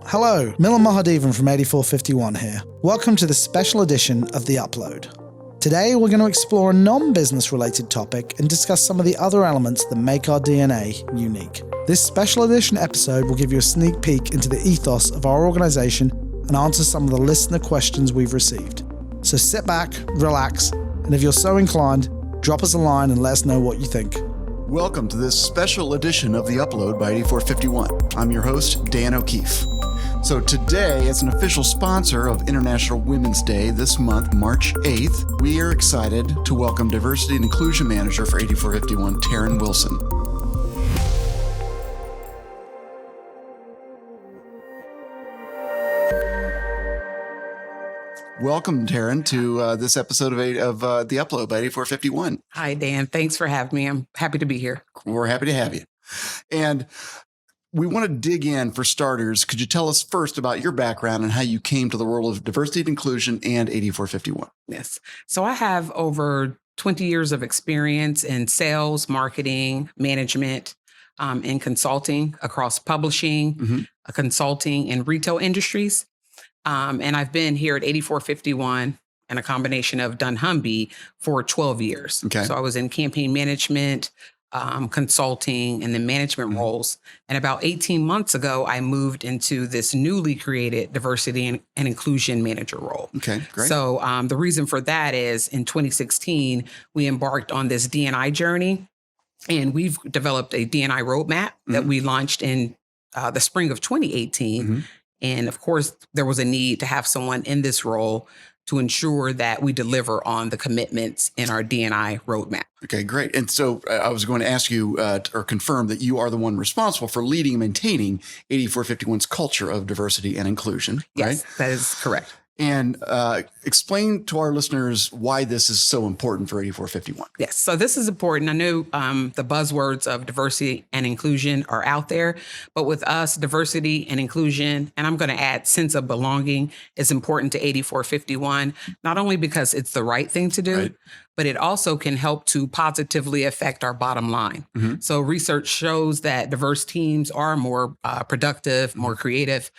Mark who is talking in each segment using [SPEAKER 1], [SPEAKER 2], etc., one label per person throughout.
[SPEAKER 1] Hello, Milan Mahadevan from 8451 here. Welcome to this special edition of The Uplow'd. Today we're going to explore a non-business related topic and discuss some of the other elements that make our DNA unique. This special edition episode will give you a sneak peek into the ethos of our organization and answer some of the listener questions we've received. So sit back, relax, and if you're so inclined, drop us a line and let us know what you think.
[SPEAKER 2] Welcome to this special edition of The Uplow'd by 8451. I'm your host, Dan O'Keefe. So today, as an official sponsor of International Women's Day this month, March 8th, we are excited to welcome Diversity and Inclusion Manager for 8451, Terron Wilson. Welcome, Taryn, to this episode of The Uplow'd by 8451.
[SPEAKER 3] Hi, Dan. Thanks for having me. I'm happy to be here.
[SPEAKER 2] We're happy to have you. And we want to dig in for starters. Could you tell us first about your background and how you came to the world of diversity and inclusion and 8451?
[SPEAKER 3] Yes. So I have over 20 years of experience in sales, marketing, management, and consulting across publishing, consulting, and retail industries. And I've been here at 8451 and a combination of dunnhumby for 12 years.
[SPEAKER 2] Okay.
[SPEAKER 3] So I was in campaign management, consulting, and then management roles. And about 18 months ago, I moved into this newly created diversity and inclusion manager role.
[SPEAKER 2] Okay, great.
[SPEAKER 3] So the reason for that is in 2016, we embarked on this D&I journey, and we've developed a D&I roadmap that we launched in the spring of 2018. And of course, there was a need to have someone in this role to ensure that we deliver on the commitments in our D&I roadmap.
[SPEAKER 2] Okay, great. And so I was going to ask you or confirm that you are the one responsible for leading and maintaining 8451's culture of diversity and inclusion,
[SPEAKER 3] Yes,
[SPEAKER 2] right?
[SPEAKER 3] that is correct.
[SPEAKER 2] And explain to our listeners why this is so important for 8451.
[SPEAKER 3] Yes, so this is important. I know the buzzwords of diversity and inclusion are out there, but with us, diversity and inclusion, and I'm going to add sense of belonging, is important to 8451, not only because it's the right thing to do,
[SPEAKER 2] Right.
[SPEAKER 3] but it also can help to positively affect our bottom line. So research shows that diverse teams are more productive, more creative,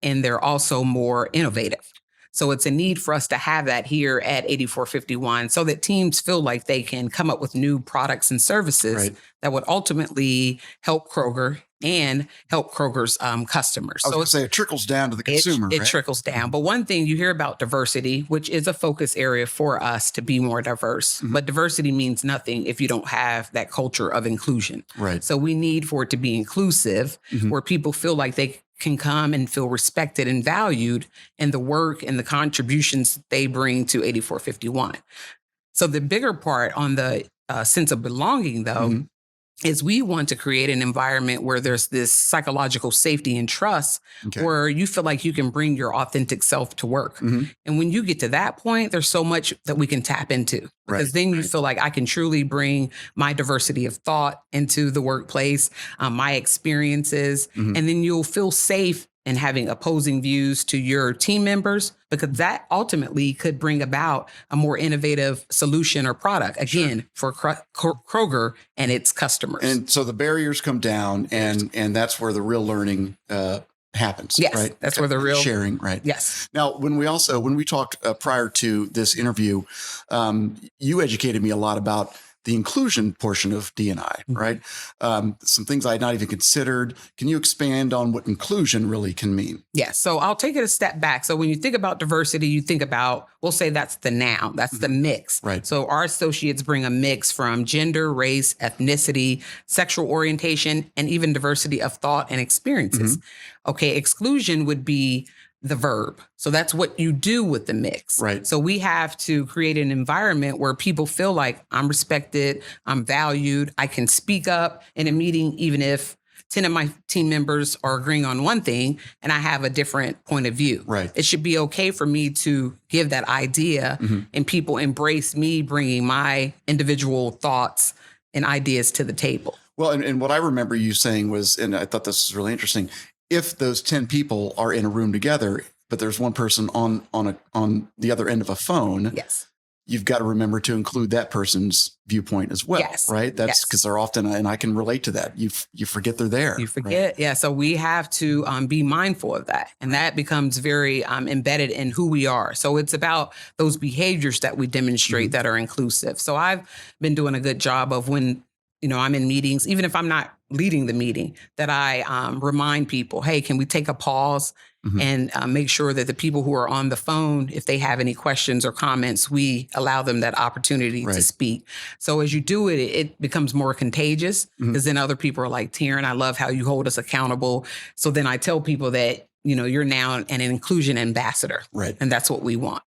[SPEAKER 3] and they're also more innovative. So it's a need for us to have that here at 8451 so that teams feel like they can come up with new products and services
[SPEAKER 2] Right.
[SPEAKER 3] that would ultimately help Kroger and help Kroger's customers.
[SPEAKER 2] I was going to say it trickles down to the consumer,
[SPEAKER 3] It
[SPEAKER 2] right?
[SPEAKER 3] trickles down. But one thing you hear about diversity, which is a focus area for us to be more diverse, but diversity means nothing if you don't have that culture of inclusion.
[SPEAKER 2] Right.
[SPEAKER 3] So we need for it to be inclusive, where people feel like they can come and feel respected and valued in the work and the contributions they bring to 8451. So the bigger part on the sense of belonging, though, is we want to create an environment where there's this psychological safety and trust,
[SPEAKER 2] Okay.
[SPEAKER 3] where you feel like you can bring your authentic self to work. And when you get to that point, there's so much that we can tap into, because
[SPEAKER 2] Right.
[SPEAKER 3] then you feel like I can truly bring my diversity of thought into the workplace, my experiences, and then you'll feel safe in having opposing views to your team members, because that ultimately could bring about a more innovative solution or product, again, for Kroger and its customers.
[SPEAKER 2] And so the barriers come down, and that's where the real learning happens.
[SPEAKER 3] Yes,
[SPEAKER 2] right?
[SPEAKER 3] that's where the real
[SPEAKER 2] sharing, right?
[SPEAKER 3] Yes.
[SPEAKER 2] Now, when we talked prior to this interview, you educated me a lot about the inclusion portion of D&I, right? Some things I had not even considered. Can you expand on what inclusion really can mean?
[SPEAKER 3] Yes. So I'll take it a step back. So when you think about diversity, you think about, we'll say that's the noun, that's the mix.
[SPEAKER 2] Right.
[SPEAKER 3] So our associates bring a mix from gender, race, ethnicity, sexual orientation, and even diversity of thought and experiences. Okay. Exclusion would be the verb. So that's what you do with the mix.
[SPEAKER 2] Right.
[SPEAKER 3] So we have to create an environment where people feel like I'm respected, I'm valued, I can speak up in a meeting, even if 10 of my team members are agreeing on one thing and I have a different point of view.
[SPEAKER 2] Right.
[SPEAKER 3] It should be okay for me to give that idea and people embrace me bringing my individual thoughts and ideas to the table.
[SPEAKER 2] Well, and what I remember you saying was, and I thought this was really interesting, if those 10 people are in a room together, but there's one person on the other end of a phone,
[SPEAKER 3] Yes.
[SPEAKER 2] you've got to remember to include that person's viewpoint as well,
[SPEAKER 3] Yes.
[SPEAKER 2] right? That's
[SPEAKER 3] Yes.
[SPEAKER 2] because they're often, and I can relate to that. You forget they're there.
[SPEAKER 3] You forget. Right? Yeah. So we have to be mindful of that. And that becomes very embedded in who we are. So it's about those behaviors that we demonstrate that are inclusive. So I've been doing a good job of when, I'm in meetings, even if I'm not leading the meeting, that I remind people, hey, can we take a pause and make sure that the people who are on the phone, if they have any questions or comments, we allow them that opportunity to speak. So as you do it, it becomes more contagious because then other people are like, Taryn, I love how you hold us accountable. So then I tell people that, you're now an inclusion ambassador. Right. And that's what we want.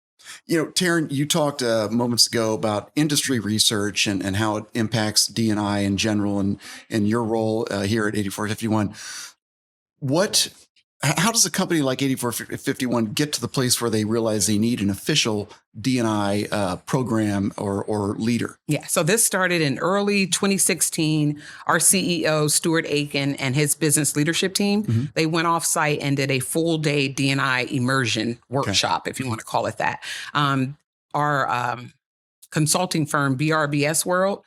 [SPEAKER 2] Taryn, you talked moments ago about industry research and how it impacts D&I in general and your role here at 8451. How does a company like 8451 get to the place where they realize they need an official D&I program or leader?
[SPEAKER 3] Yeah. So this started in early 2016. Our CEO, Stuart Aiken, and his business leadership team, they went off site and did a full day D&I immersion workshop, if you want to call it that. Our consulting firm, BRBS World,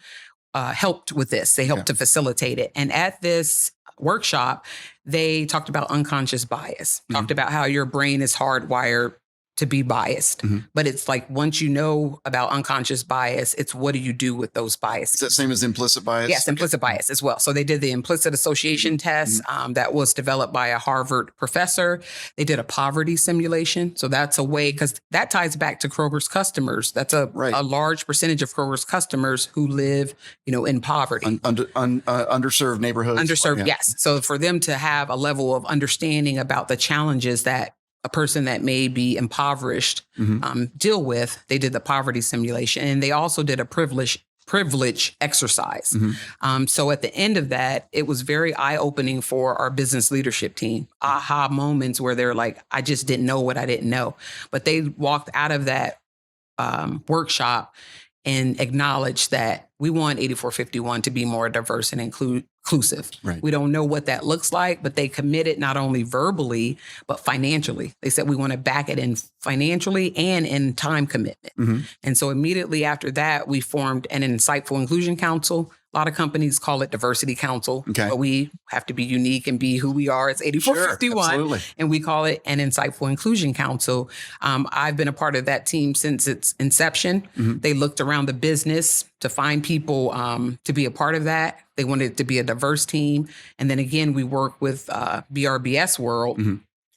[SPEAKER 3] helped with this. They helped to facilitate it. And at this workshop, they talked about unconscious bias, talked about how your brain is hardwired to be biased. But it's like, once you know about unconscious bias, it's what do you do with those biases?
[SPEAKER 2] Is that same as implicit bias?
[SPEAKER 3] Yes, implicit bias as well. So they did the implicit association test that was developed by a Harvard professor. They did a poverty simulation. So that's a way, because that ties back to Krogers customers. That's a large percentage of Krogers customers who live, in poverty.
[SPEAKER 2] Underserved neighborhoods.
[SPEAKER 3] Underserved, yes. So for them to have a level of understanding about the challenges that a person that may be impoverished deal with, they did the poverty simulation. And they also did a privilege exercise. So at the end of that, it was very eye-opening for our business leadership team. Aha moments where they're like, I just didn't know what I didn't know. But they walked out of that workshop and acknowledged that we want 8451 to be more diverse and inclusive. Right. We don't know what that looks like, but they committed not only verbally, but financially. They said we want to back it in financially and in time commitment. And so immediately after that, we formed an Insightful Inclusion Council. A lot of companies call it Diversity Council, but we have to be unique and be who we are as 8451. And we call it an Insightful Inclusion Council. I've been a part of that team since its inception. They looked around the business to find people to be a part of that. They wanted it to be a diverse team. And then again, we work with BRBS World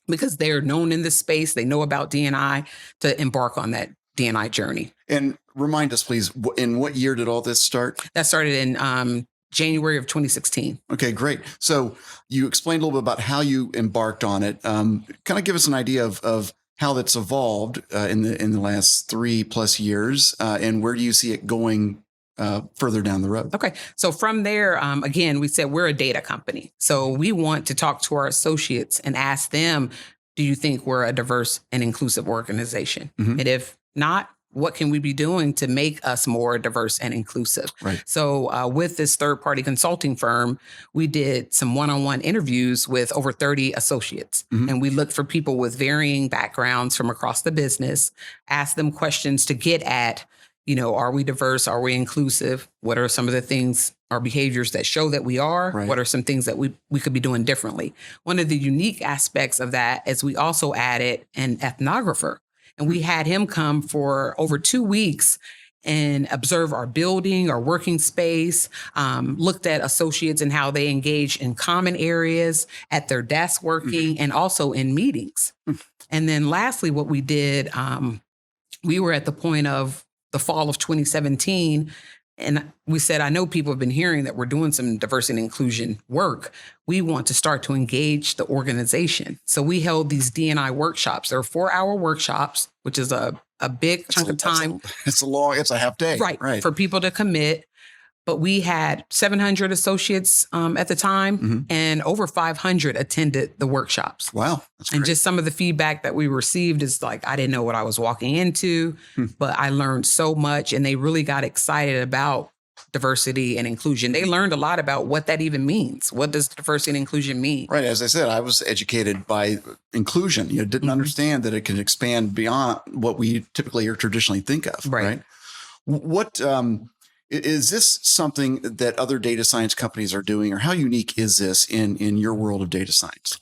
[SPEAKER 3] because they're known in this space. They know about D&I to embark on that D&I journey.
[SPEAKER 2] And remind us, please, in what year did all this start?
[SPEAKER 3] That started in January of 2016.
[SPEAKER 2] Okay, great. So you explained a little bit about how you embarked on it. Kind of give us an idea of how that's evolved in the last 3+ years, and where do you see it going further down the road?
[SPEAKER 3] Okay. So from there, again, we said we're a data company. So we want to talk to our associates and ask them, do you think we're a diverse and inclusive organization? And if not, what can we be doing to make us more diverse and inclusive? Right. So with this third-party consulting firm, we did some one-on-one interviews with over 30 associates. And we looked for people with varying backgrounds from across the business, asked them questions to get at, are we diverse? Are we inclusive? What are some of the things or behaviors that show that we are? What are some things that we could be doing differently? One of the unique aspects of that is we also added an ethnographer. And we had him come for over 2 weeks and observe our building, our working space, looked at associates and how they engage in common areas, at their desk working, and also in meetings. And then lastly, what we did, we were at the point of the fall of 2017, and we said, I know people have been hearing that we're doing some diversity and inclusion work. We want to start to engage the organization. So we held these D&I workshops. They're 4-hour workshops, which is a big chunk of time.
[SPEAKER 2] It's a half day.
[SPEAKER 3] Right. For people to commit. But we had 700 associates at the time, and over 500 attended the workshops.
[SPEAKER 2] Wow. That's great.
[SPEAKER 3] And just some of the feedback that we received is like, I didn't know what I was walking into, but I learned so much, and they really got excited about diversity and inclusion. They learned a lot about what that even means. What does diversity and inclusion mean?
[SPEAKER 2] Right. As I said, I was educated by inclusion. Didn't understand that it can expand beyond what we typically or traditionally think of. Right. What is this something that other data science companies are doing, or how unique is this in your world of data science?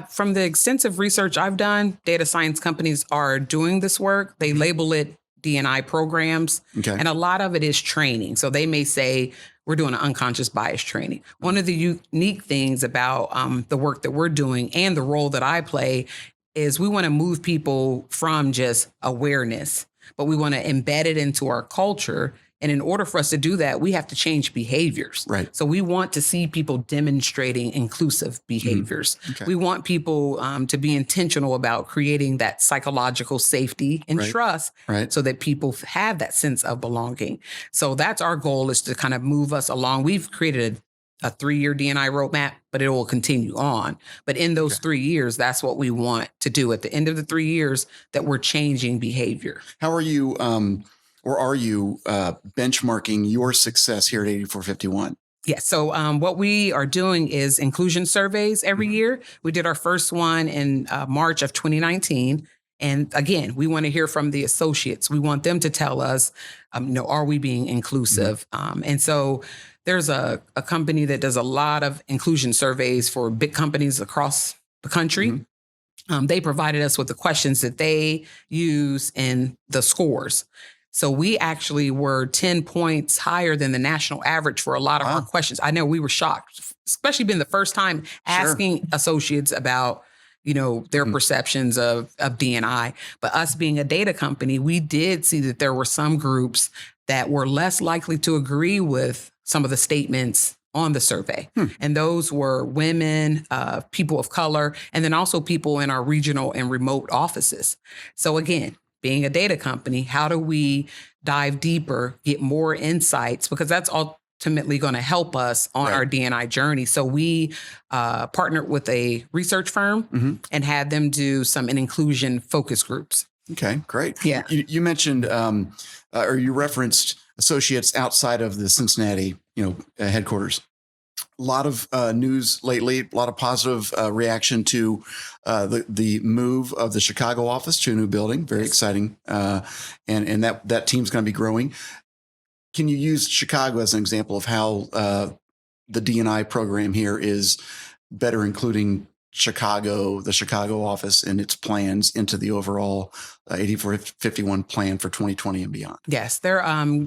[SPEAKER 3] From the extensive research I've done, data science companies are doing this work. They label it D&I programs, and a lot of it is training. So they may say, we're doing an unconscious bias training. One of the unique things about the work that we're doing and the role that I play is we want to move people from just awareness, but we want to embed it into our culture. And in order for us to do that, we have to change behaviors.
[SPEAKER 2] Right.
[SPEAKER 3] So we want to see people demonstrating inclusive behaviors. We want people to be intentional about creating that psychological safety and trust so that people have that sense of belonging. So that's our goal, is to kind of move us along. We've created a 3-year D&I roadmap, but it will continue on. But in those 3 years, that's what we want to do at the end of the 3 years, that we're changing behavior.
[SPEAKER 2] How are you... or are you benchmarking your success here at 8451?
[SPEAKER 3] Yes. So what we are doing is inclusion surveys every year. We did our first one in March of 2019. And again, we want to hear from the associates. We want them to tell us, are we being inclusive? And so there's a company that does a lot of inclusion surveys for big companies across the country. They provided us with the questions that they use and the scores. So we actually were 10 points higher than the national average for a lot of our questions. I know we were shocked, especially being the first time asking associates about, their perceptions of D&I. But us being a data company, we did see that there were some groups that were less likely to agree with some of the statements on the survey. And those were women, people of color, and then also people in our regional and remote offices. So again, being a data company, how do we dive deeper, get more insights? Because that's ultimately going to help us on our D&I journey. So we partnered with a research firm and had them do some inclusion focus groups.
[SPEAKER 2] Okay, great.
[SPEAKER 3] Yeah.
[SPEAKER 2] You mentioned, or you referenced associates outside of the Cincinnati, headquarters. A lot of news lately, a lot of positive reaction to the move of the Chicago office to a new building. Very exciting. And that team's going to be growing. Can you use Chicago as an example of how the D&I program here is better including the Chicago office and its plans into the overall 8451 plan for 2020 and beyond?
[SPEAKER 3] Yes,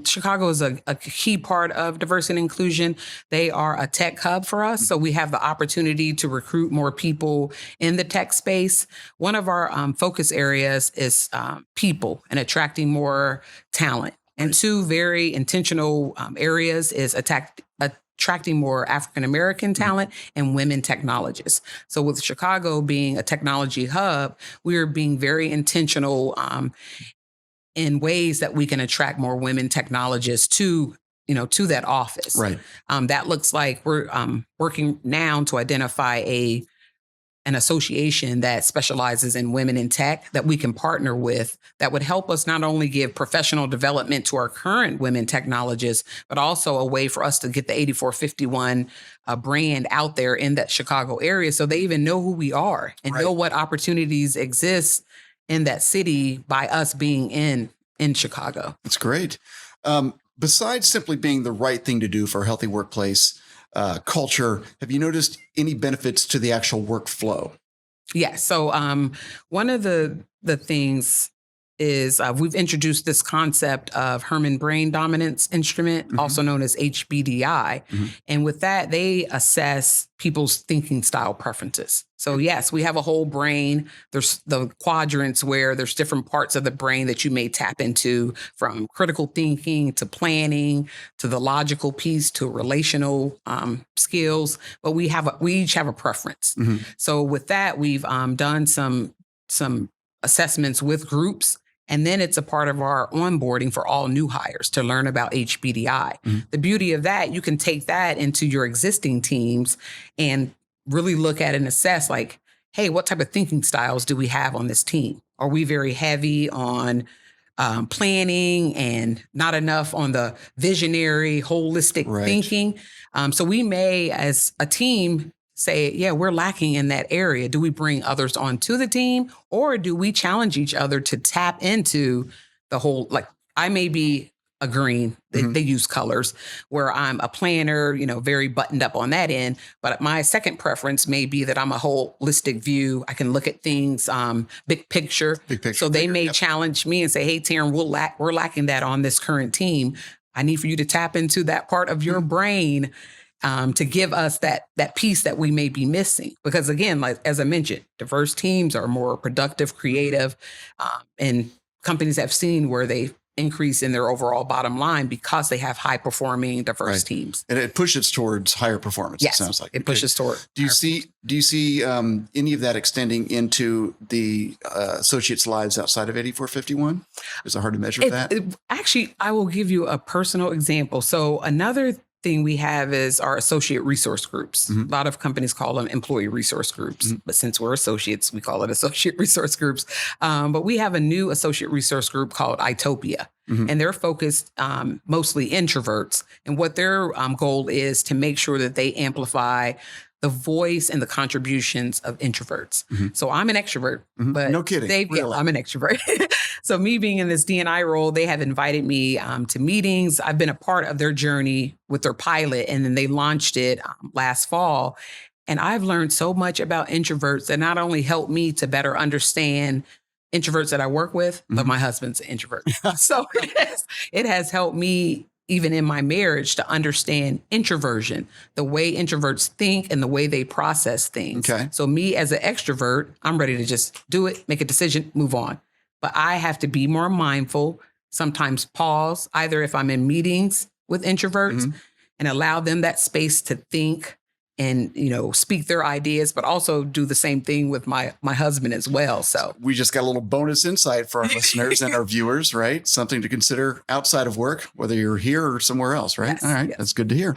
[SPEAKER 3] Chicago is a key part of diversity and inclusion. They are a tech hub for us, so we have the opportunity to recruit more people in the tech space. One of our focus areas is people and attracting more talent. And two very intentional areas is attracting more African-American talent and women technologists. So with Chicago being a technology hub, we're being very intentional in ways that we can attract more women technologists to that office.
[SPEAKER 2] Right.
[SPEAKER 3] That looks like we're working now to identify an association that specializes in women in tech that we can partner with, that would help us not only give professional development to our current women technologists, but also a way for us to get the 8451 brand out there in that Chicago area, so they even know who we are and know what opportunities exist in that city by us being in Chicago. That's
[SPEAKER 2] great. Besides simply being the right thing to do for a healthy workplace, culture, have you noticed any benefits to the actual workflow?
[SPEAKER 3] Yeah. So one of the things is we've introduced this concept of Herman Brain Dominance Instrument, also known as HBDI. And with that, they assess people's thinking style preferences. So yes, we have a whole brain. There's the quadrants where there's different parts of the brain that you may tap into, from critical thinking to planning to the logical piece to relational skills. But we each have a preference. So with that, we've done some assessments with groups. And then it's a part of our onboarding for all new hires to learn about HBDI. The beauty of that, you can take that into your existing teams and really look at and assess, like, hey, what type of thinking styles do we have on this team? Are we very heavy on planning and not enough on the visionary, holistic thinking? So we may, as a team, say, yeah, we're lacking in that area. Do we bring others onto the team, or do we challenge each other to tap into the whole, like, I may be a green. They use colors, where I'm a planner, very buttoned up on that end. But my second preference may be that I'm a holistic view. I can look at things, big picture. So they may challenge me and say, hey, Taryn, we're lacking that on this current team. I need for you to tap into that part of your brain to give us that piece that we may be missing. Because again, like as I mentioned, diverse teams are more productive, creative, and companies have seen where they increase in their overall bottom line because they have high performing diverse teams.
[SPEAKER 2] And it pushes towards higher performance.
[SPEAKER 3] Yes,
[SPEAKER 2] it sounds like
[SPEAKER 3] it pushes toward.
[SPEAKER 2] Do you see any of that extending into the associates' lives outside of 8451? Is it hard to measure that?
[SPEAKER 3] Actually, I will give you a personal example. So another thing we have is our associate resource groups. A lot of companies call them employee resource groups, but since we're associates, we call it associate resource groups. But we have a new associate resource group called Itopia, and they're focused mostly introverts. And what their goal is to make sure that they amplify the voice and the contributions of introverts. So I'm an extrovert, but
[SPEAKER 2] no kidding.
[SPEAKER 3] I'm an extrovert. So me being in this D&I role, they have invited me to meetings. I've been a part of their journey with their pilot, and then they launched it last fall. And I've learned so much about introverts that not only helped me to better understand introverts that I work with, but my husband's an introvert. So it has helped me even in my marriage to understand introversion, the way introverts think and the way they process things.
[SPEAKER 2] Okay.
[SPEAKER 3] So me as an extrovert, I'm ready to just do it, make a decision, move on. But I have to be more mindful, sometimes pause, either if I'm in meetings with introverts and allow them that space to think and, speak their ideas, but also do the same thing with my husband as well. So
[SPEAKER 2] we just got a little bonus insight for our listeners and our viewers, right? Something to consider outside of work, whether you're here or somewhere else, right?
[SPEAKER 3] Yes,
[SPEAKER 2] all right.
[SPEAKER 3] yes.
[SPEAKER 2] That's good to hear.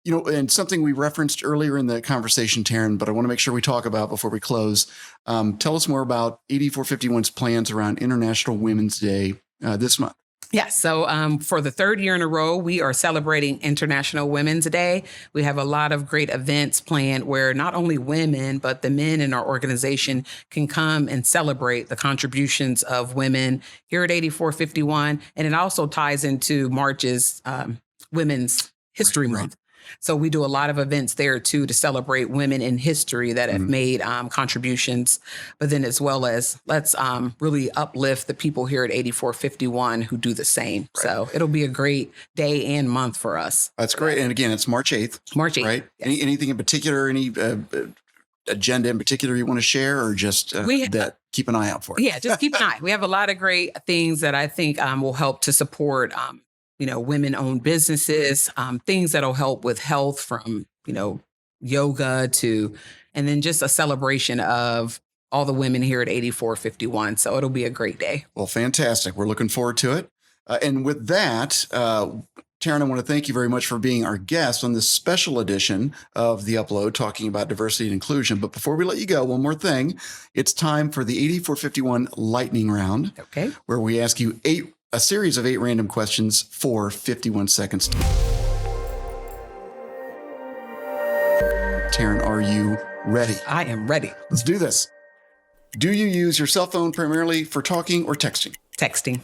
[SPEAKER 2] And something we referenced earlier in the conversation, Taryn, but I want to make sure we talk about before we close. Tell us more about 8451's plans around International Women's Day this month.
[SPEAKER 3] Yes. So for the third year in a row, we are celebrating International Women's Day. We have a lot of great events planned where not only women, but the men in our organization can come and celebrate the contributions of women here at 8451. And it also ties into March's Women's History Month. So we do a lot of events there, too, to celebrate women in history that have made contributions. But then as well as let's really uplift the people here at 8451 who do the same. Right. So it'll be a great day and month for us.
[SPEAKER 2] That's great. And again, it's March 8th.
[SPEAKER 3] March 8th.
[SPEAKER 2] Right?
[SPEAKER 3] Yes.
[SPEAKER 2] Anything in particular, any agenda in particular you want to share, or just that keep an eye out for it?
[SPEAKER 3] Yeah, just keep an eye. We have a lot of great things that I think will help to support women-owned businesses, things that'll help with health from, yoga to, and then just a celebration of all the women here at 8451. So it'll be a great day.
[SPEAKER 2] Well, fantastic. We're looking forward to it. And with that, Taryn, I want to thank you very much for being our guest on this special edition of The Uplow'd, talking about diversity and inclusion. But before we let you go, one more thing. It's time for the 8451 lightning round, where we ask you a series of 8 random questions for 51 seconds. Taryn, are you ready?
[SPEAKER 3] I am ready.
[SPEAKER 2] Let's do this. Do you use your cell phone primarily for talking or texting?
[SPEAKER 3] Texting.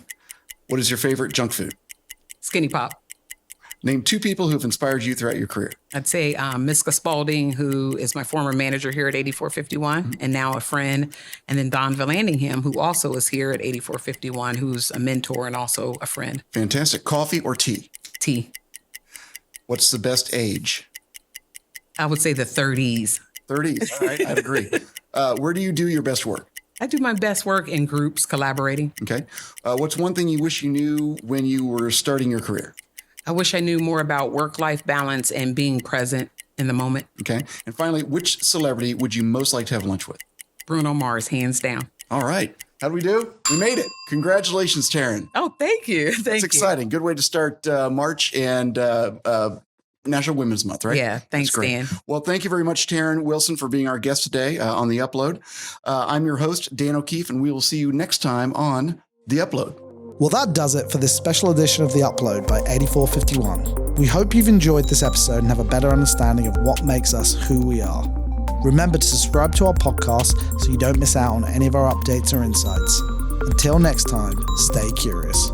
[SPEAKER 2] What is your favorite junk food?
[SPEAKER 3] Skinny Pop.
[SPEAKER 2] Name 2 people who've inspired you throughout your career.
[SPEAKER 3] I'd say Miska Spalding, who is my former manager here at 8451 and now a friend. And then Don Vallandingham, who also is here at 8451, who's a mentor and also a friend.
[SPEAKER 2] Fantastic. Coffee or tea?
[SPEAKER 3] Tea.
[SPEAKER 2] What's the best age?
[SPEAKER 3] I would say the 30s.
[SPEAKER 2] 30s. All right. I'd agree. Where do you do your best work?
[SPEAKER 3] I do my best work in groups, collaborating.
[SPEAKER 2] Okay. What's one thing you wish you knew when you were starting your career?
[SPEAKER 3] I wish I knew more about work-life balance and being present in the moment.
[SPEAKER 2] Okay. And finally, which celebrity would you most like to have lunch with?
[SPEAKER 3] Bruno Mars, hands down.
[SPEAKER 2] All right. How do we do? We made it. Congratulations, Taryn.
[SPEAKER 3] Oh, thank you.
[SPEAKER 2] That's exciting. Good way to start March and National Women's Month, right?
[SPEAKER 3] Yeah. Thanks, Dan.
[SPEAKER 2] Well, thank you very much, Terron Wilson, for being our guest today on The Uplow'd. I'm your host, Dan O'Keefe, and we will see you next time on The Uplow'd.
[SPEAKER 1] Well, that does it for this special edition of The Uplow'd by 8451. We hope you've enjoyed this episode and have a better understanding of what makes us who we are. Remember to subscribe to our podcast so you don't miss out on any of our updates or insights. Until next time, stay curious.